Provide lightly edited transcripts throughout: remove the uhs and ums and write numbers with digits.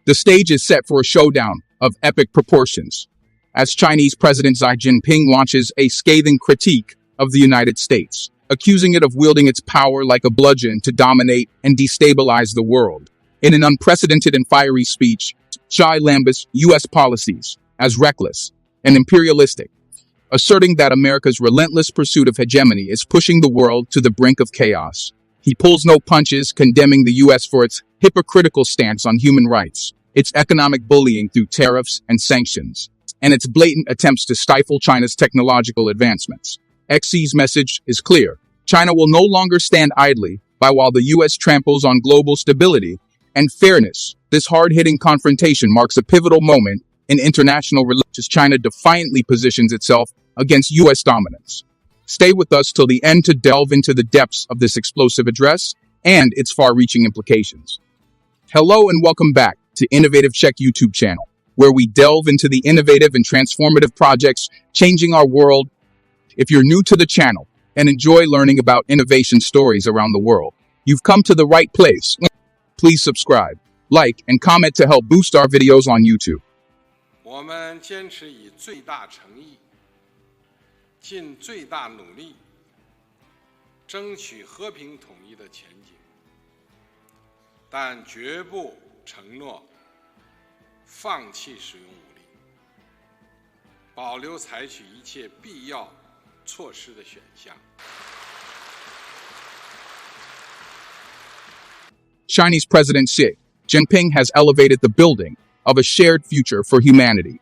The stage is set for a showdown of epic proportions, as Chinese President Xi Jinping launches a scathing critique of the United States, accusing it of wielding its power like a bludgeon to dominate and destabilize the world. In an unprecedented and fiery speech, Xi lambasts U.S. policies as reckless and imperialistic, asserting that America's relentless pursuit of hegemony is pushing the world to the brink of chaos. He pulls no punches, condemning the U.S. for its hypocritical stance on human rights, its economic bullying through tariffs and sanctions, and its blatant attempts to stifle China's technological advancements. Xi's message is clear. China will no longer stand idly by while the U.S. tramples on global stability and fairness. This hard-hitting confrontation marks a pivotal moment in international relations as China defiantly positions itself against U.S. dominance. Stay with us till the end to delve into the depths of this explosive address and its far-reaching implications. Hello and welcome back to Innovative Check YouTube channel, where we delve into the innovative and transformative projects changing our world. If you're new to the channel and enjoy learning about innovation stories around the world, you've come to the right place. Please subscribe, like, and comment to help boost our videos on YouTube. 我们坚持以最大诚意，尽最大努力，争取和平统一的前景，但绝不承诺放弃使用武力，保留采取一切必要措施的选项。 Chinese President Xi Jinping has elevated the building of a shared future for humanity,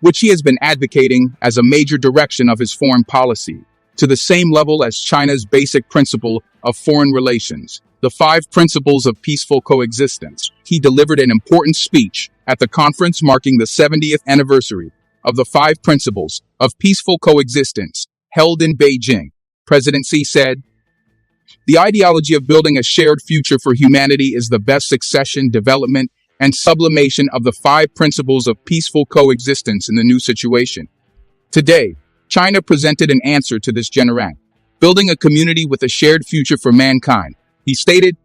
which he has been advocating as a major direction of his foreign policy, to the same level as China's basic principle of foreign relations, the 5 principles of peaceful coexistence. He delivered an important speech at the conference marking the 70th anniversary of the 5 principles of peaceful coexistence held in Beijing. President Xi said, "The ideology of building a shared future for humanity is the best succession, development, and sublimation of the 5 principles of peaceful coexistence in the new situation." Today, China presented an answer to this generation, building a community with a shared future for mankind. He stated,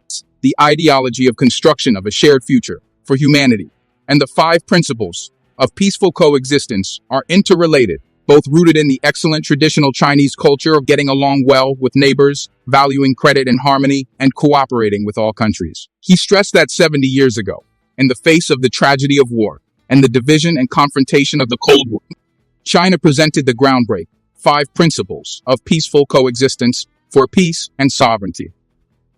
"The ideology of construction of a shared future for humanity and the 5 principles of peaceful coexistence are interrelated, both rooted in the excellent traditional Chinese culture of getting along well with neighbors, valuing credit and harmony, and cooperating with all countries." He stressed that 70 years ago, in the face of the tragedy of war and the division and confrontation of the Cold War, China presented the groundbreaking 5 principles of peaceful coexistence for peace and sovereignty.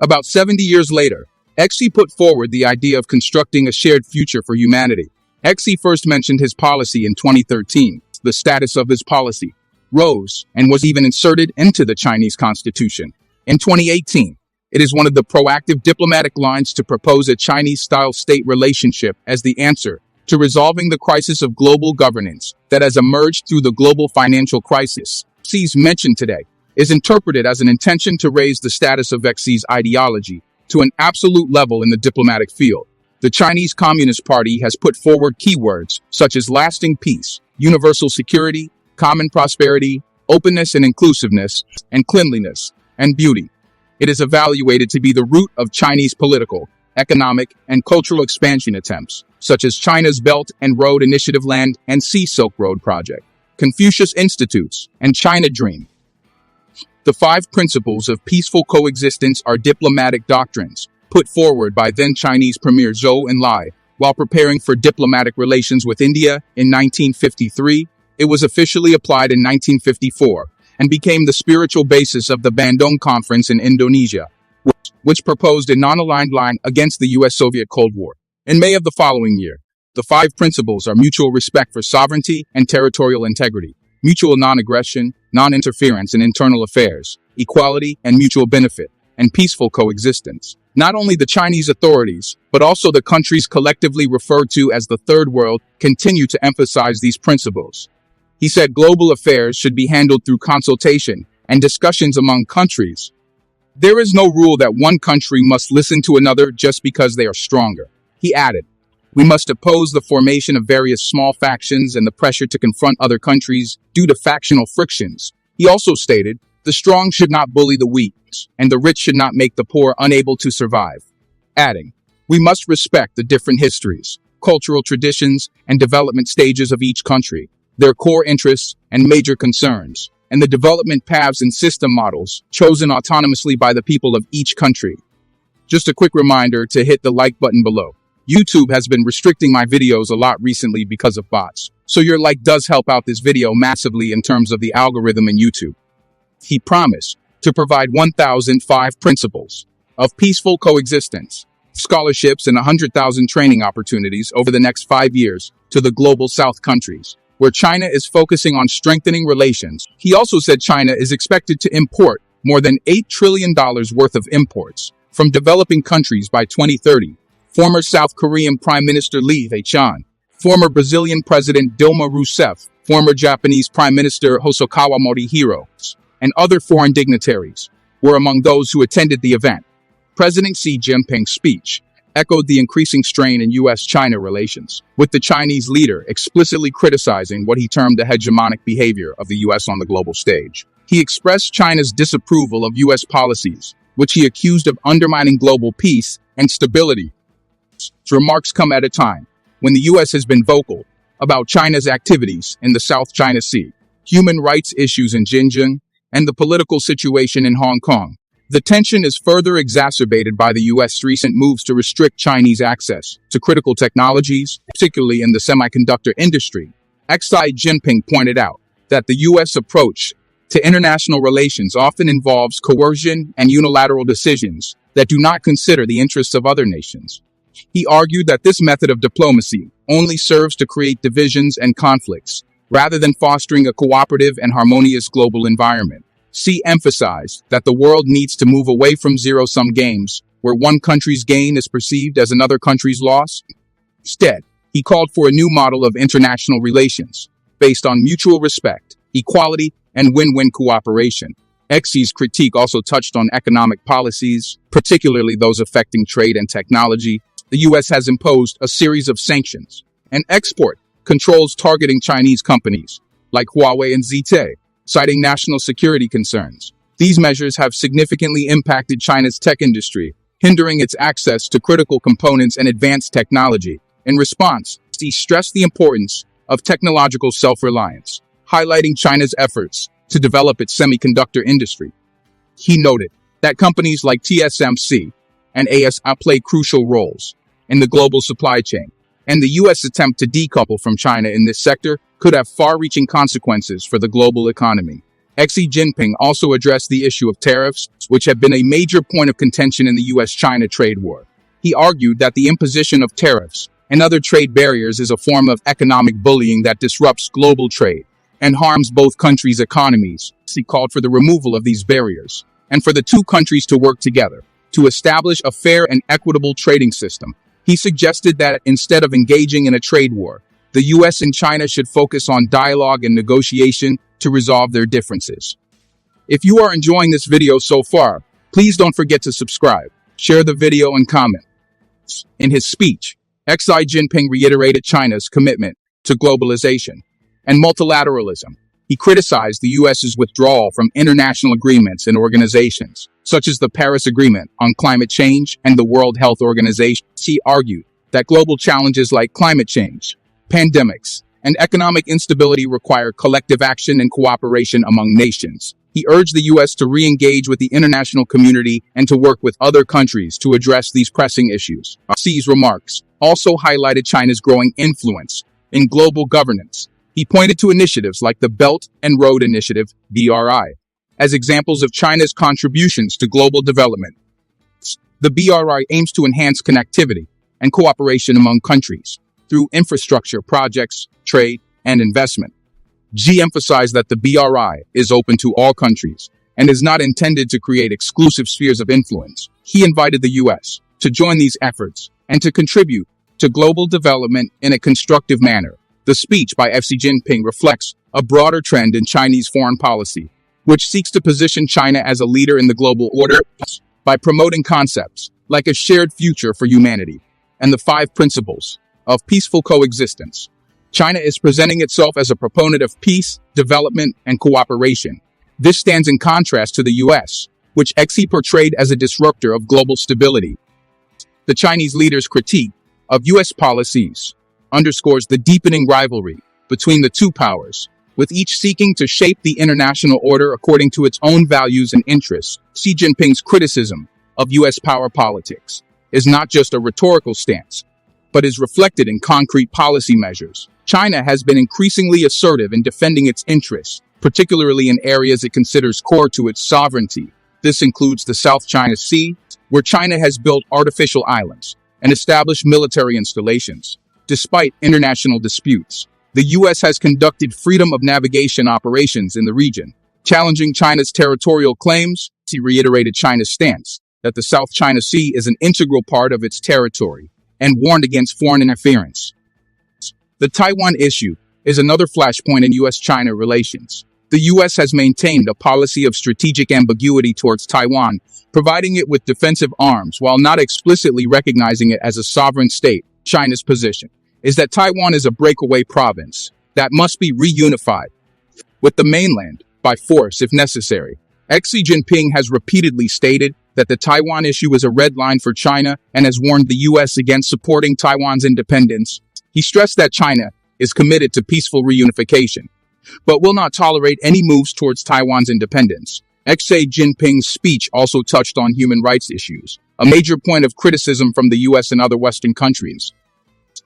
About 70 years later, Xi put forward the idea of constructing a shared future for humanity. Xi first mentioned his policy in 2013. The status of his policy rose and was even inserted into the Chinese constitution. In 2018, it is one of the proactive diplomatic lines to propose a Chinese-style state relationship as the answer to resolving the crisis of global governance that has emerged through the global financial crisis. Xi's mention today is interpreted as an intention to raise the status of Xi's ideology to an absolute level in the diplomatic field. The Chinese Communist Party has put forward keywords such as lasting peace, universal security, common prosperity, openness and inclusiveness, and cleanliness and beauty. It is evaluated to be the root of Chinese political, economic, and cultural expansion attempts, such as China's Belt and Road Initiative Land and Sea Silk Road Project, Confucius Institutes, and China Dream. The 5 principles of peaceful coexistence are diplomatic doctrines put forward by then Chinese Premier Zhou Enlai while preparing for diplomatic relations with India in 1953. It was officially applied in 1954 and became the spiritual basis of the Bandung Conference in Indonesia, which proposed a non-aligned line against the U.S.-Soviet Cold War. In May of the following year, the 5 principles are mutual respect for sovereignty and territorial integrity, mutual non-aggression, non-interference in internal affairs, equality and mutual benefit, and peaceful coexistence. Not only the Chinese authorities, but also the countries collectively referred to as the Third World continue to emphasize these principles. He said global affairs should be handled through consultation and discussions among countries. There is no rule that one country must listen to another just because they are stronger. He added, "We must oppose the formation of various small factions and the pressure to confront other countries due to factional frictions." He also stated, "The strong should not bully the weak, and the rich should not make the poor unable to survive." Adding, "We must respect the different histories, cultural traditions, and development stages of each country, their core interests and major concerns, and the development paths and system models chosen autonomously by the people of each country. Just a quick reminder to hit the like button below. YouTube has been restricting my videos a lot recently because of bots, so your like does help out this video massively in terms of the algorithm in YouTube. He promised to provide 1,005 principles of peaceful coexistence, scholarships, and 100,000 training opportunities over the next 5 years to the global South countries, where China is focusing on strengthening relations. He also said China is expected to import more than $8 trillion worth of imports from developing countries by 2030. Former South Korean Prime Minister Lee Hae-chan, former Brazilian President Dilma Rousseff, former Japanese Prime Minister Hosokawa Morihiro, and other foreign dignitaries were among those who attended the event. President Xi Jinping's speech echoed the increasing strain in U.S.-China relations, with the Chinese leader explicitly criticizing what he termed the hegemonic behavior of the U.S. on the global stage. He expressed China's disapproval of U.S. policies, which he accused of undermining global peace and stability. His remarks come at a time when the U.S. has been vocal about China's activities in the South China Sea, human rights issues in Xinjiang, and the political situation in Hong Kong. The tension is further exacerbated by the U.S.'s recent moves to restrict Chinese access to critical technologies, particularly in the semiconductor industry. Xi Jinping pointed out that the U.S. approach to international relations often involves coercion and unilateral decisions that do not consider the interests of other nations. He argued that this method of diplomacy only serves to create divisions and conflicts, rather than fostering a cooperative and harmonious global environment. Xi emphasized that the world needs to move away from zero-sum games, where one country's gain is perceived as another country's loss. Instead, he called for a new model of international relations, based on mutual respect, equality, and win-win cooperation. Xi's critique also touched on economic policies, particularly those affecting trade and technology. The U.S. has imposed a series of sanctions and export controls targeting Chinese companies like Huawei and ZTE, citing national security concerns. These measures have significantly impacted China's tech industry, hindering its access to critical components and advanced technology. In response, he stressed the importance of technological self-reliance, highlighting China's efforts to develop its semiconductor industry. He noted that companies like TSMC and ASI play crucial roles in the global supply chain, and the U.S. attempt to decouple from China in this sector could have far-reaching consequences for the global economy. Xi Jinping also addressed the issue of tariffs, which have been a major point of contention in the U.S.-China trade war. He argued that the imposition of tariffs and other trade barriers is a form of economic bullying that disrupts global trade and harms both countries' economies. He called for the removal of these barriers and for the two countries to work together to establish a fair and equitable trading system. He suggested that instead of engaging in a trade war, the U.S. and China should focus on dialogue and negotiation to resolve their differences. If you are enjoying this video so far, please don't forget to subscribe, share the video, and comment. In his speech, Xi Jinping reiterated China's commitment to globalization and multilateralism. He criticized the U.S.'s withdrawal from international agreements and organizations, such as the Paris Agreement on Climate Change and the World Health Organization. He argued that global challenges like climate change, pandemics, and economic instability require collective action and cooperation among nations. He urged the U.S. to re-engage with the international community and to work with other countries to address these pressing issues. Xi's remarks also highlighted China's growing influence in global governance. He pointed to initiatives like the Belt and Road Initiative, B.R.I, as examples of China's contributions to global development. The B.R.I aims to enhance connectivity and cooperation among countries through infrastructure projects, trade, and investment. Xi emphasized that the B.R.I is open to all countries and is not intended to create exclusive spheres of influence. He invited the U.S. to join these efforts and to contribute to global development in a constructive manner. The speech by Xi Jinping reflects a broader trend in Chinese foreign policy, which seeks to position China as a leader in the global order by promoting concepts like a shared future for humanity and the 5 principles of peaceful coexistence. China is presenting itself as a proponent of peace, development, and cooperation. This stands in contrast to the U.S., which Xi portrayed as a disruptor of global stability. The Chinese leader's critique of U.S. policies underscores the deepening rivalry between the two powers, with each seeking to shape the international order according to its own values and interests. Xi Jinping's criticism of U.S. power politics is not just a rhetorical stance, but is reflected in concrete policy measures. China has been increasingly assertive in defending its interests, particularly in areas it considers core to its sovereignty. This includes the South China Sea, where China has built artificial islands and established military installations. Despite international disputes, the U.S. has conducted freedom of navigation operations in the region, challenging China's territorial claims. He reiterated China's stance that the South China Sea is an integral part of its territory and warned against foreign interference. The Taiwan issue is another flashpoint in U.S.-China relations. The U.S. has maintained a policy of strategic ambiguity towards Taiwan, providing it with defensive arms while not explicitly recognizing it as a sovereign state. China's position is that Taiwan is a breakaway province that must be reunified with the mainland by force if necessary. Xi Jinping has repeatedly stated that the Taiwan issue is a red line for China and has warned the U.S. against supporting Taiwan's independence. He stressed that China is committed to peaceful reunification, but will not tolerate any moves towards Taiwan's independence. Xi Jinping's speech also touched on human rights issues, a major point of criticism from the U.S. and other Western countries.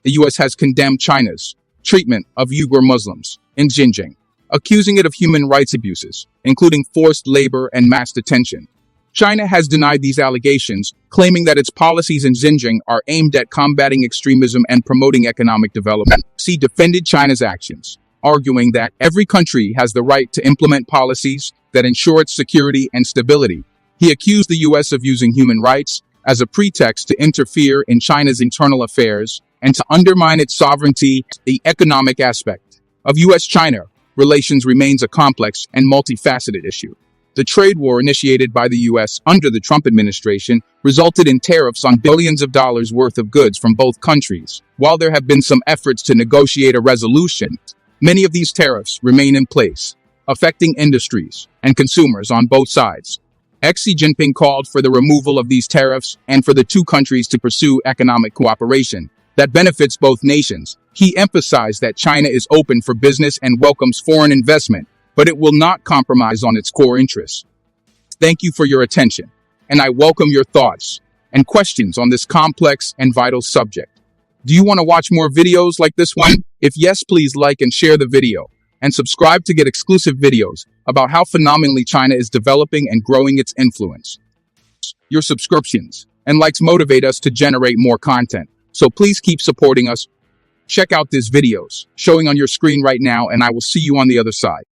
The U.S. has condemned China's treatment of Uyghur Muslims in Xinjiang, accusing it of human rights abuses, including forced labor and mass detention. China has denied these allegations, claiming that its policies in Xinjiang are aimed at combating extremism and promoting economic development. Xi defended China's actions, arguing that every country has the right to implement policies that ensure its security and stability. He accused the U.S. of using human rights as a pretext to interfere in China's internal affairs and to undermine its sovereignty. The economic aspect of U.S.-China relations remains a complex and multifaceted issue. The trade war initiated by the U.S. under the Trump administration resulted in tariffs on billions of dollars worth of goods from both countries. While there have been some efforts to negotiate a resolution, many of these tariffs remain in place, affecting industries and consumers on both sides. Xi Jinping called for the removal of these tariffs and for the two countries to pursue economic cooperation that benefits both nations. He emphasized that China is open for business and welcomes foreign investment, but it will not compromise on its core interests. Thank you for your attention, and I welcome your thoughts and questions on this complex and vital subject. Do you want to watch more videos like this one? If yes, please like and share the video, and subscribe to get exclusive videos about how phenomenally China is developing and growing its influence. Your subscriptions and likes motivate us to generate more content, so please keep supporting us. Check out these videos showing on your screen right now, and I will see you on the other side.